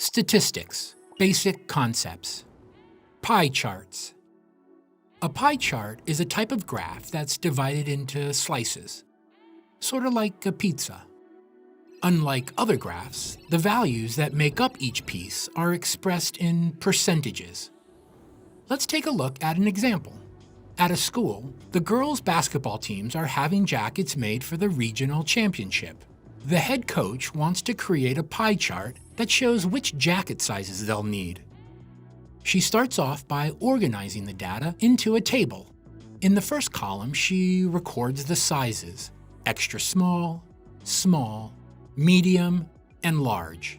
Statistics, basic concepts. Pie charts. A pie chart is a type of graph that's divided into slices, sort of like a pizza. Unlike other graphs, the values that make up each piece are expressed in percentages. Let's take a look at an example. At a school, the girls' basketball teams are having jackets made for the regional championship. The head coach wants to create a pie chart that shows which jacket sizes they'll need. She starts off by organizing the data into a table. In the first column, she records the sizes: extra small, small, medium, and large.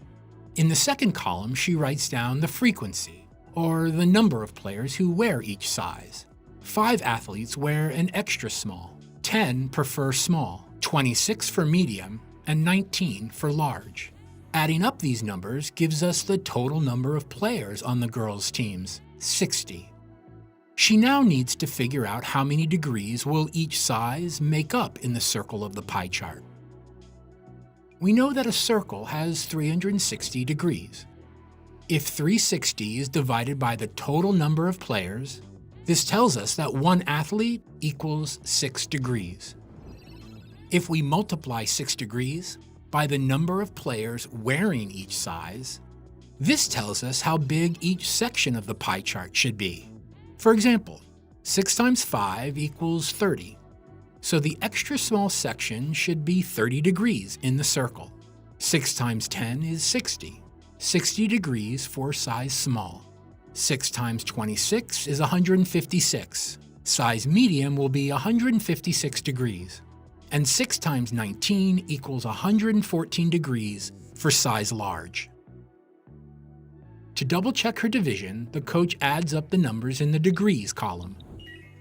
In the second column, she writes down the frequency, or the number of players who wear each size. 5 athletes wear an extra small, 10 prefer small, 26 for medium, and 19 for large. Adding up these numbers gives us the total number of players on the girls' teams, 60. She now needs to figure out how many degrees will each size make up in the circle of the pie chart. We know that a circle has 360 degrees. If 360 is divided by the total number of players, this tells us that one athlete equals 6 degrees. If we multiply 6 degrees by the number of players wearing each size, this tells us how big each section of the pie chart should be. For example, 6 times 5 equals 30, so the extra small section should be 30 degrees in the circle. 6 times 10 is 60, 60 degrees for size small. 6 times 26 is 156, size medium will be 156 degrees. And 6 times 19 equals 114 degrees for size large. To double-check her division, the coach adds up the numbers in the degrees column.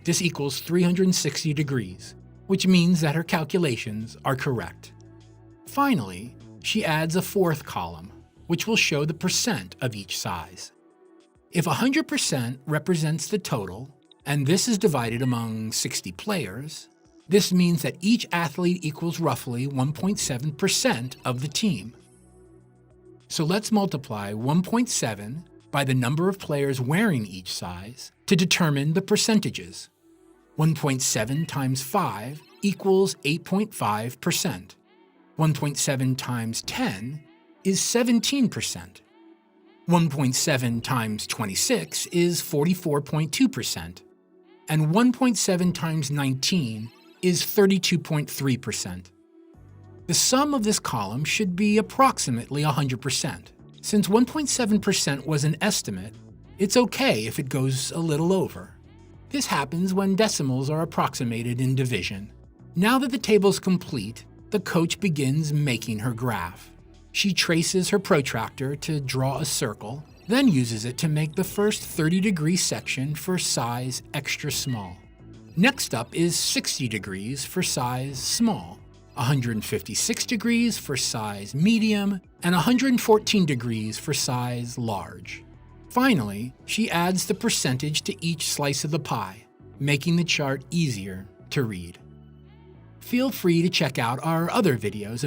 This equals 360 degrees, which means that her calculations are correct. Finally, she adds a fourth column, which will show the percent of each size. If 100% represents the total, and this is divided among 60 players, this means that each athlete equals roughly 1.7% of the team. So let's multiply 1.7 by the number of players wearing each size to determine the percentages. 1.7 times 5 equals 8.5%. 1.7 times 10 is 17%. 1.7 times 26 is 44.2%. And 1.7 times 19 is 32.3%. The sum of this column should be approximately 100%. Since 1.7% was an estimate, it's okay if it goes a little over. This happens when decimals are approximated in division. Now that the table's complete, the coach begins making her graph. She traces her protractor to draw a circle, then uses it to make the first 30-degree section for size extra small. Next up is 60 degrees for size small, 156 degrees for size medium, and 114 degrees for size large. Finally, she adds the percentage to each slice of the pie, making the chart easier to read. Feel free to check out our other videos